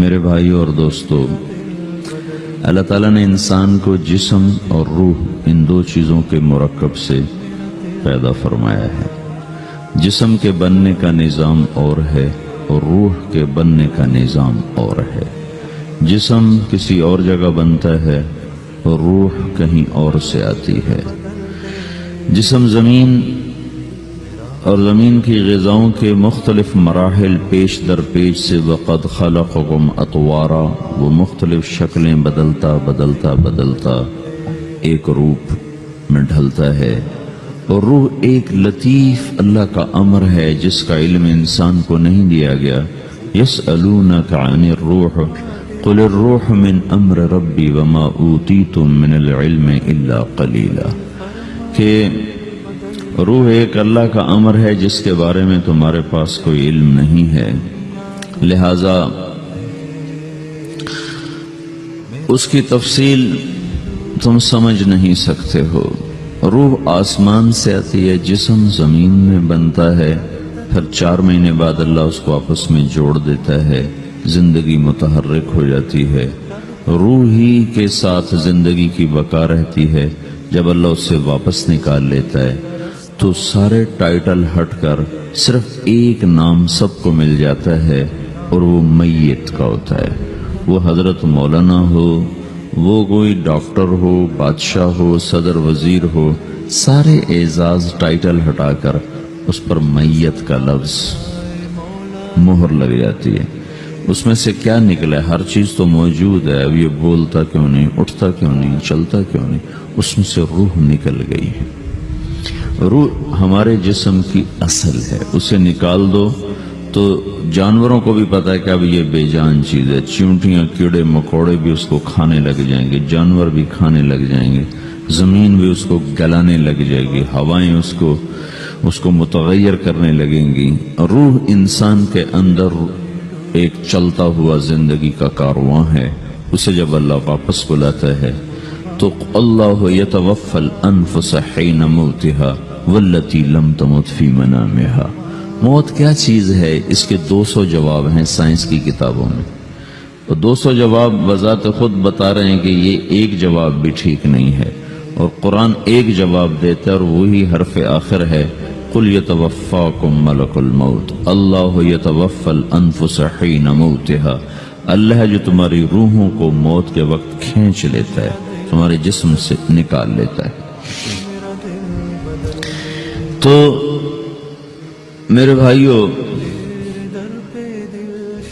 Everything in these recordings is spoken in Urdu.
میرے بھائیوں اور دوستو، اللہ تعالیٰ نے انسان کو جسم اور روح ان دو چیزوں کے مرکب سے پیدا فرمایا ہے۔ جسم کے بننے کا نظام اور ہے اور روح کے بننے کا نظام اور ہے۔ جسم کسی اور جگہ بنتا ہے اور روح کہیں اور سے آتی ہے۔ جسم زمین اور زمین کی غذاؤں کے مختلف مراحل پیش در پیش سے وقد خلقکم اطوارا، وہ مختلف شکلیں بدلتا ایک روپ میں ڈھلتا ہے، اور روح ایک لطیف اللہ کا امر ہے جس کا علم انسان کو نہیں دیا گیا۔ یسألونک عن الروح قل الروح من امر ربی وما اوتیتم من العلم الا قلیلا، کہ روح ایک اللہ کا امر ہے جس کے بارے میں تمہارے پاس کوئی علم نہیں ہے، لہذا اس کی تفصیل تم سمجھ نہیں سکتے ہو۔ روح آسمان سے آتی ہے، جسم زمین میں بنتا ہے، پھر 4 مہینے بعد اللہ اس کو آپس میں جوڑ دیتا ہے، زندگی متحرک ہو جاتی ہے۔ روح ہی کے ساتھ زندگی کی بقا رہتی ہے۔ جب اللہ اس سے واپس نکال لیتا ہے تو سارے ٹائٹل ہٹ کر صرف ایک نام سب کو مل جاتا ہے، اور وہ میت کا ہوتا ہے۔ وہ حضرت مولانا ہو، وہ کوئی ڈاکٹر ہو، بادشاہ ہو، صدر وزیر ہو، سارے اعزاز ٹائٹل ہٹا کر اس پر میت کا لفظ مہر لگ جاتی ہے۔ اس میں سے کیا نکلا ہے؟ ہر چیز تو موجود ہے، اب یہ بولتا کیوں نہیں، اٹھتا کیوں نہیں، چلتا کیوں نہیں؟ اس میں سے روح نکل گئی ہے۔ روح ہمارے جسم کی اصل ہے، اسے نکال دو تو جانوروں کو بھی پتا ہے کہ اب یہ بے جان چیز ہے، چیونٹیاں کیڑے مکوڑے بھی اس کو کھانے لگ جائیں گے، جانور بھی کھانے لگ جائیں گے، زمین بھی اس کو گلانے لگ جائے گی، ہوائیں اس کو متغیر کرنے لگیں گی۔ روح انسان کے اندر ایک چلتا ہوا زندگی کا کارواں ہے۔ اسے جب اللہ واپس بلاتا ہے تو اللہ یتوفی الانفس حین موتها والتی لم تمت فی منامها۔ موت کیا چیز ہے؟ اس کے 200 جواب ہیں سائنس کی کتابوں میں، اور 200 جواب بذات خود بتا رہے ہیں کہ یہ ایک جواب بھی ٹھیک نہیں ہے، اور قرآن ایک جواب دیتا ہے اور وہی حرف آخر ہے، قل یتوفاکم ملک الموت اللہ یتوفی الانفس حین موتها۔ اللہ ہے جو تمہاری روحوں کو موت کے وقت کھینچ لیتا ہے، تمہارے جسم سے نکال لیتا ہے۔ تو میرے بھائیوں،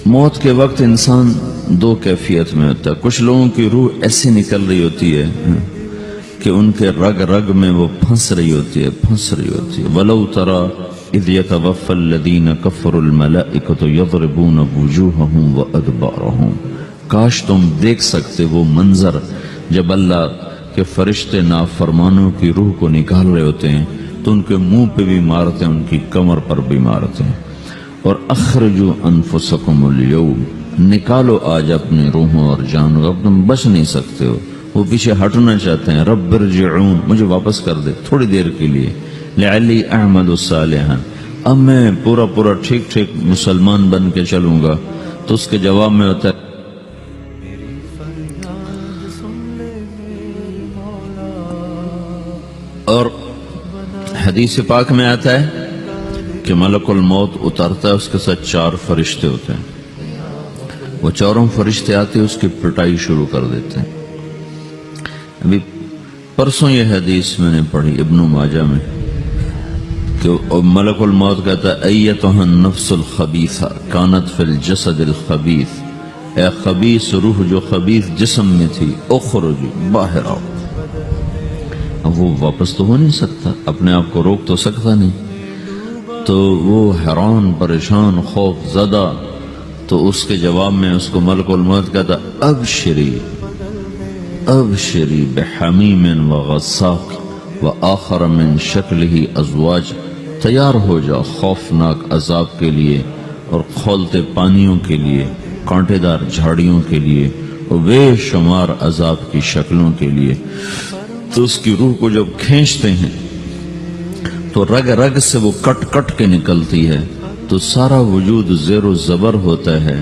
موت کے وقت انسان 2 کیفیت میں ہوتا ہے۔ کچھ لوگوں کی روح ایسے نکل رہی ہوتی ہے کہ ان کے رگ رگ میں وہ پھنس رہی ہوتی ہے۔ وَلَوْ تَرَى اِذْ يَتَوَفَّى الَّذِينَ كَفَرُوا الْمَلَائِكَةُ يَضْرِبُونَ وُجُوهَهُمْ وَأَدْبَارَهُمْ۔ کاش تم دیکھ سکتے وہ منظر جب اللہ کے فرشتے نافرمانوں کی روح کو نکال رہے ہوتے ہیں تو ان کے منہ پہ بھی مارتے ہیں، ان کی کمر پر بھی مارتے ہیں۔ اور اخرجوا انفسکم اليوم، نکالو آج اپنے روحوں اور جانوں، اب تم بچ نہیں سکتے ہو۔ وہ پیچھے ہٹنا چاہتے ہیں، رب ارجعون، مجھے واپس کر دے تھوڑی دیر کے لیے، لعلی اعمل صالحا، اب میں پورا ٹھیک مسلمان بن کے چلوں گا۔ تو اس کے جواب میں ہوتا ہے اور حدیث پاک میں آتا ہے کہ ملک الموت اترتا ہے، اس کے ساتھ 4 فرشتے ہوتے ہیں۔ وہ 4 فرشتے آتے ہیں، اس کی پٹائی شروع کر دیتے ہیں۔ ابھی پرسوں یہ حدیث میں نے پڑھی ابن ماجہ میں کہ ملک الموت کہتا ہے ایتھا النفس الخبیثہ کانت فی الجسد الخبیث، اے خبیث روح جو خبیث جسم میں تھی، اخرج، باہر آؤ۔ اب وہ واپس تو ہو نہیں سکتا، اپنے آپ کو روک تو سکتا نہیں، تو وہ حیران، پریشان، خوف زدہ، تو اس کے جواب میں اس کو ملک الموت کہتا ابشری بحمیم وغساق وآخر من شکلہ ازواج، تیار ہو جا خوفناک عذاب کے لیے اور کھولتے پانیوں کے لیے، کانٹے دار جھاڑیوں کے لیے، اور بے شمار عذاب کی شکلوں کے لیے۔ تو اس کی روح کو جب کھینچتے ہیں تو رگ رگ سے وہ کٹ کٹ کے نکلتی ہے، تو سارا وجود زیر و زبر ہوتا ہے،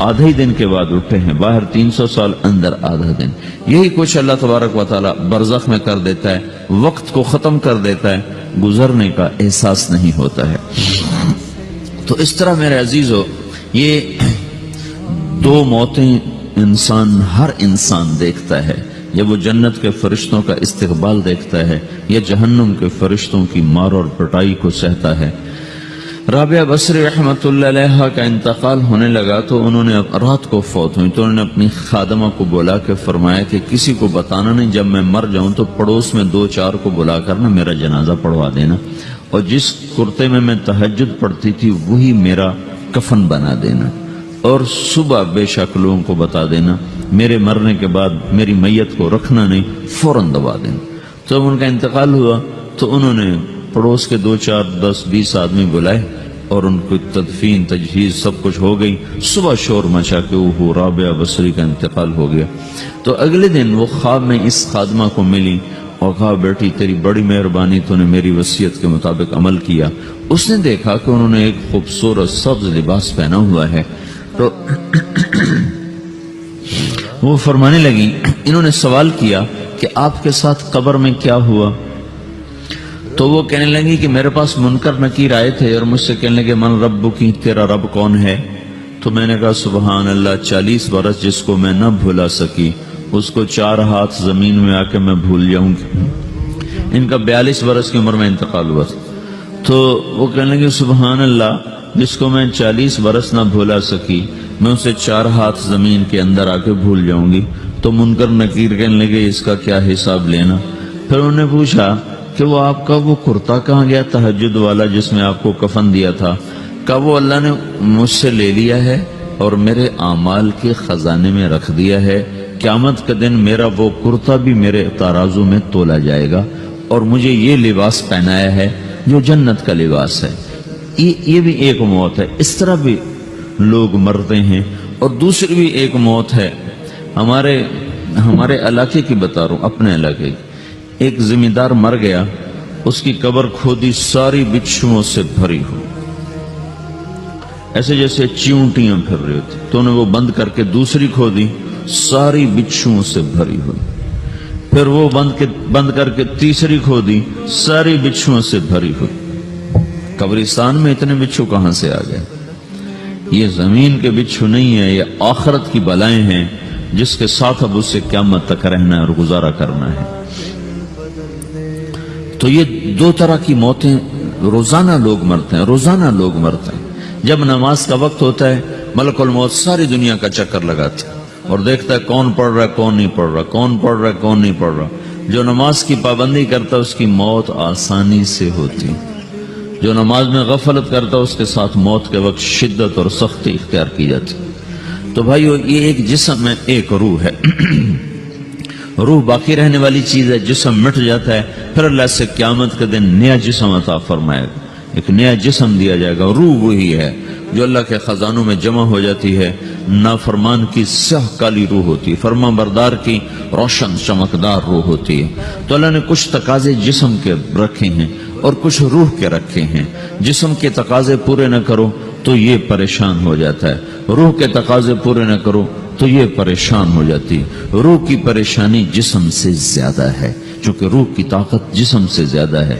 آدھے ہی دن کے بعد اٹھے ہیں، باہر 300 سال، اندر آدھا دن. یہی کچھ اللہ تبارک و تعالی برزخ میں کر دیتا ہے، وقت کو ختم کر دیتا ہے، گزرنے کا احساس نہیں ہوتا ہے. تو اس طرح میرے عزیزو، یہ دو موتیں ہر انسان دیکھتا ہے. جب وہ جنت کے فرشتوں کا استقبال دیکھتا ہے یا جہنم کے فرشتوں کی مار اور پٹائی کو سہتا ہے. رابعہ بصری رحمت اللہ علیہ کا انتقال ہونے لگا تو انہوں نے رات کو فوت ہوئی تو انہوں نے اپنی خادمہ کو بلا کے فرمایا کہ کسی کو بتانا نہیں، جب میں مر جاؤں تو پڑوس میں 2-4 کو بلا کر نا میرا جنازہ پڑھوا دینا، اور جس کرتے میں تہجد پڑھتی تھی وہی میرا کفن بنا دینا، اور صبح بے شک لوگوں کو بتا دینا، میرے مرنے کے بعد میری میت کو رکھنا نہیں، فوراً دبا دینا. تو جب ان کا انتقال ہوا تو انہوں نے پڑوس کے 2-4-10-20 آدمی بلائے اور ان کو تدفین تجہیز سب کچھ ہو گئی. صبح شور مچا کہ وہ رابعہ بصری کا انتقال ہو گیا. تو اگلے دن وہ خواب میں اس خادمہ کو ملی اور کہا بیٹی تیری بڑی مہربانی، تو نے میری وصیت کے مطابق عمل کیا. اس نے دیکھا کہ انہوں نے ایک خوبصورت سبز لباس پہنا ہوا ہے. تو وہ فرمانے لگی، انہوں نے سوال کیا کہ آپ کے ساتھ قبر میں کیا ہوا؟ تو وہ کہنے لگی کہ میرے پاس منکر نکیر آئے تھے اور مجھ سے کہنے لگے من رب کی، تیرا رب کون ہے؟ تو میں نے کہا سبحان اللہ، 40 برس جس کو میں نہ بھولا سکی اس کو 4 ہاتھ زمین میں آ کے میں بھول جاؤں گی. ان کا 42 برس کی عمر میں انتقال ہوا. تو وہ کہنے لگے سبحان اللہ، جس کو میں 40 برس نہ بھولا سکی میں اسے 4 ہاتھ زمین کے اندر آ کے بھول جاؤں گی. تو منکر نکیر کہنے لگے اس کا کیا حساب لینا؟ پھر انہوں نے پوچھا کہ وہ آپ کا وہ کرتا کہاں گیا تہجد والا جس میں آپ کو کفن دیا تھا؟ کہ وہ اللہ نے مجھ سے لے لیا ہے اور میرے اعمال کے خزانے میں رکھ دیا ہے. قیامت کے دن میرا وہ کرتا بھی میرے ترازو میں تولا جائے گا اور مجھے یہ لباس پہنایا ہے جو جنت کا لباس ہے. یہ بھی ایک موت ہے. اس طرح بھی لوگ مرتے ہیں. اور دوسری بھی ایک موت ہے. ہمارے علاقے کی بتا رہا ہوں، اپنے علاقے کی. ایک زمیندار مر گیا، اس کی قبر کھودی، ساری بچھوؤں سے بھری ہو، ایسے جیسے چیونٹیاں پھر رہی ہوتی. تو انہیں وہ بند کر کے دوسری کھودی، ساری بچھوؤں سے بھری ہوئی. پھر وہ بند کر کے تیسری کھودی، ساری بچھوؤں سے بھری ہوئی. قبرستان میں اتنے بچھو کہاں سے آ گئے؟ یہ زمین کے بچھو نہیں ہے، یہ آخرت کی بلائیں ہیں جس کے ساتھ اب اس سے قیامت تک رہنا ہے اور گزارا کرنا ہے. تو یہ 2 طرح کی موتیں روزانہ لوگ مرتے ہیں، روزانہ لوگ مرتے ہیں. جب نماز کا وقت ہوتا ہے ملک الموت ساری دنیا کا چکر لگاتا ہے اور دیکھتا ہے کون پڑھ رہا ہے کون نہیں پڑھ رہا، کون پڑھ رہا ہے کون نہیں پڑھ رہا. جو نماز کی پابندی کرتا ہے اس کی موت آسانی سے ہوتی، جو نماز میں غفلت کرتا ہے اس کے ساتھ موت کے وقت شدت اور سختی اختیار کی جاتی. تو بھائیو، یہ ایک جسم ہے، ایک روح ہے. روح باقی رہنے والی چیز ہے، جسم مٹ جاتا ہے، پھر اللہ سے قیامت کے دن نیا جسم عطا فرمائے گا، ایک نیا جسم دیا جائے گا. روح وہی ہے جو اللہ کے خزانوں میں جمع ہو جاتی ہے. نافرمان کی سیاہ کالی روح ہوتی ہے، فرمان بردار کی روشن چمکدار روح ہوتی ہے. تو اللہ نے کچھ تقاضے جسم کے رکھے ہیں اور کچھ روح کے رکھے ہیں. جسم کے تقاضے پورے نہ کرو تو یہ پریشان ہو جاتا ہے، روح کے تقاضے پورے نہ کرو تو یہ پریشان ہو جاتی ہے. روح کی پریشانی جسم سے زیادہ ہے، چونکہ روح کی طاقت جسم سے زیادہ ہے.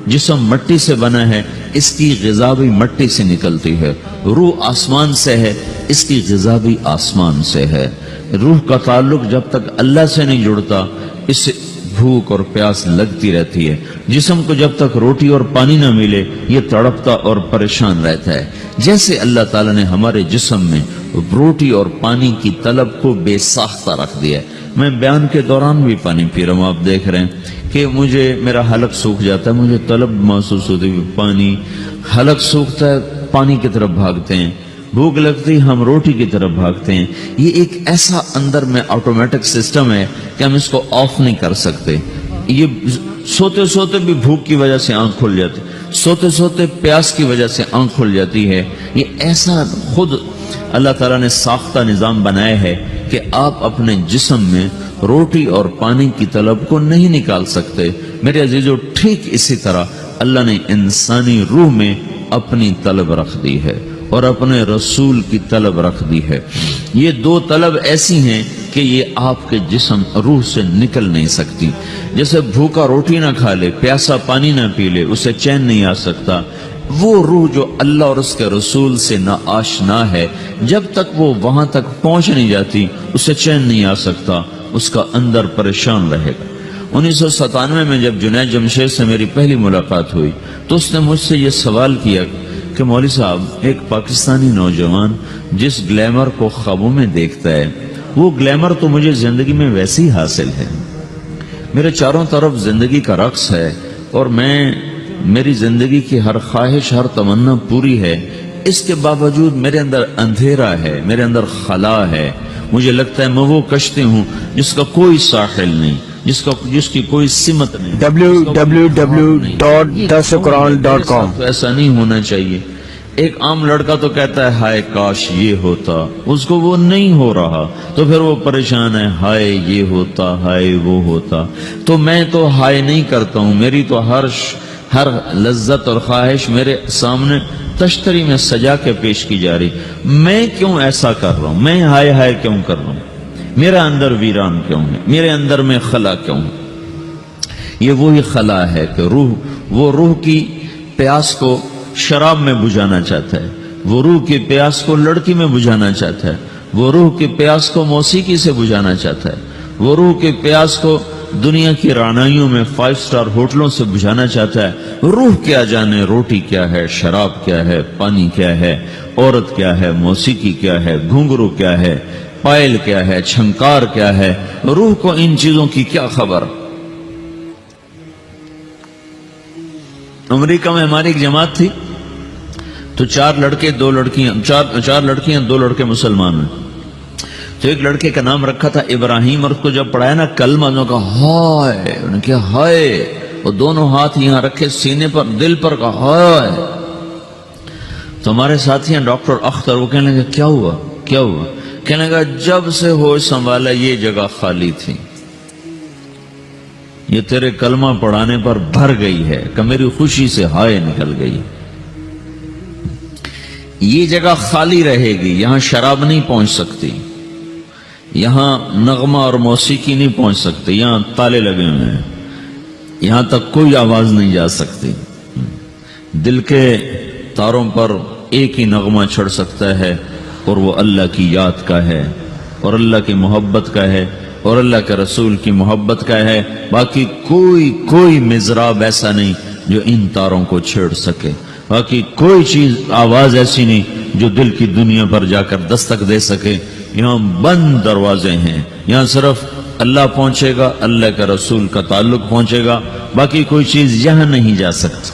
جسم مٹی سے بنا ہے، اس کی غذا بھی مٹی سے نکلتی ہے. روح آسمان سے ہے، اس کی غذا بھی آسمان سے ہے. روح کا تعلق جب تک اللہ سے نہیں جڑتا اس سے بھوک اور پیاس لگتی رہتی ہے. جسم کو جب تک روٹی اور پانی نہ ملے یہ تڑپتا اور پریشان رہتا ہے. جیسے اللہ تعالیٰ نے ہمارے جسم میں روٹی اور پانی کی طلب کو بے ساختہ رکھ دیا ہے. میں بیان کے دوران بھی پانی پی رہا ہوں، آپ دیکھ رہے ہیں کہ میرا حلق سوکھ جاتا ہے، مجھے طلب محسوس ہوتی ہے پانی. حلق سوکھتا ہے پانی کی طرف بھاگتے ہیں، بھوک لگتی ہم روٹی کی طرف بھاگتے ہیں. یہ ایک ایسا اندر میں آٹومیٹک سسٹم ہے کہ ہم اس کو آف نہیں کر سکتے. یہ سوتے سوتے بھی بھوک کی وجہ سے آنکھ کھل جاتی، سوتے سوتے پیاس کی وجہ سے آنکھ کھل جاتی ہے. یہ ایسا خود اللہ تعالیٰ نے ساختہ نظام بنایا ہے کہ آپ اپنے جسم میں روٹی اور پانی کی طلب کو نہیں نکال سکتے. میرے عزیزو، ٹھیک اسی طرح اللہ نے انسانی روح میں اپنی طلب رکھ دی ہے. اور اپنے رسول کی طلب رکھ دی ہے۔ یہ دو طلب ایسی ہیں کہ یہ آپ کے جسم روح سے نکل نہیں سکتی۔ جیسے بھوکا روٹی نہ کھا لے، پیاسا پانی نہ پی لے، اسے چین نہیں آ سکتا، وہ روح جو اللہ اور اس کے رسول سے نا آشنا ہے، جب تک وہ وہاں تک پہنچ نہیں جاتی اسے چین نہیں آ سکتا، اس کا اندر پریشان رہے گا۔ 1997 میں جب جنید جمشید سے میری پہلی ملاقات ہوئی تو اس نے مجھ سے یہ سوال کیا کہ مولوی صاحب، ایک پاکستانی نوجوان جس گلیمر کو خوابوں میں دیکھتا ہے، وہ گلیمر تو مجھے زندگی میں ویسے ہی حاصل ہے، میرے چاروں طرف زندگی کا رقص ہے، اور میری زندگی کی ہر خواہش، ہر تمنا پوری ہے، اس کے باوجود میرے اندر اندھیرا ہے، میرے اندر خلا ہے، مجھے لگتا ہے میں وہ کشتی ہوں جس کا کوئی ساحل نہیں، جس کی کوئی سمت نہیں۔ www.dasquran.com تو ایسا نہیں ہونا چاہیے۔ ایک عام لڑکا تو کہتا ہے ہائے کاش یہ ہوتا، اس کو وہ نہیں ہو رہا تو پھر وہ پریشان ہے، ہائے یہ ہوتا، ہائے وہ ہوتا۔ تو میں تو ہائے نہیں کرتا ہوں، میری تو ہر لذت اور خواہش میرے سامنے تشتری میں سجا کے پیش کی جا رہی، میں کیوں ایسا کر رہا ہوں؟ میں ہائے ہائے کیوں کر رہا ہوں؟ میرا اندر ویران کیوں ہے؟ میرے اندر میں خلا کیوں ہے؟ یہ وہی خلا ہے کہ وہ روح کی پیاس کو شراب میں بجھانا چاہتا ہے، وہ روح کی پیاس کو لڑکی میں بجھانا چاہتا ہے، وہ روح کی پیاس کو موسیقی سے بجھانا چاہتا ہے، وہ روح کی پیاس کو دنیا کی رعنائیوں میں 5 سٹار ہوٹلوں سے بجھانا چاہتا ہے۔ روح کیا جانے روٹی کیا ہے، شراب کیا ہے، پانی کیا ہے، عورت کیا ہے، موسیقی کیا ہے، گھنگرو کیا ہے، پائل کیا ہے، چھنکار کیا ہے، روح کو ان چیزوں کی کیا خبر؟ امریکہ میں ہماری ایک جماعت تھی تو 4 لڑکے 2 لڑکیاں، 4 لڑکیاں 2 لڑکے مسلمان ہیں۔ تو ایک لڑکے کا نام رکھا تھا ابراہیم، اور اس کو جب پڑھایا نا کلمہ، انہوں نے کہا ہائے، انہوں نے کہا ہائے، وہ دونوں ہاتھ یہاں رکھے سینے پر، دل پر، کہا ہائے۔ تو ہمارے ساتھی ہیں ڈاکٹر اختر، وہ کہنے لگے کیا ہوا کیا ہوا؟ کہنے لگا جب سے ہوش سنبھالا یہ جگہ خالی تھی، یہ تیرے کلمہ پڑھانے پر بھر گئی ہے کہ میری خوشی سے ہائے نکل گئی۔ یہ جگہ خالی رہے گی، یہاں شراب نہیں پہنچ سکتی، یہاں نغمہ اور موسیقی نہیں پہنچ سکتے، یہاں تالے لگے ہوئے ہیں، یہاں تک کوئی آواز نہیں جا سکتی۔ دل کے تاروں پر ایک ہی نغمہ چڑھ سکتا ہے، اور وہ اللہ کی یاد کا ہے، اور اللہ کی محبت کا ہے، اور اللہ کے رسول کی محبت کا ہے۔ باقی کوئی مضراب ایسا نہیں جو ان تاروں کو چھیڑ سکے، باقی کوئی چیز، آواز ایسی نہیں جو دل کی دنیا پر جا کر دستک دے سکے۔ یہاں بند دروازے ہیں، یہاں صرف اللہ پہنچے گا، اللہ کے رسول کا تعلق پہنچے گا، باقی کوئی چیز یہاں نہیں جا سکتی۔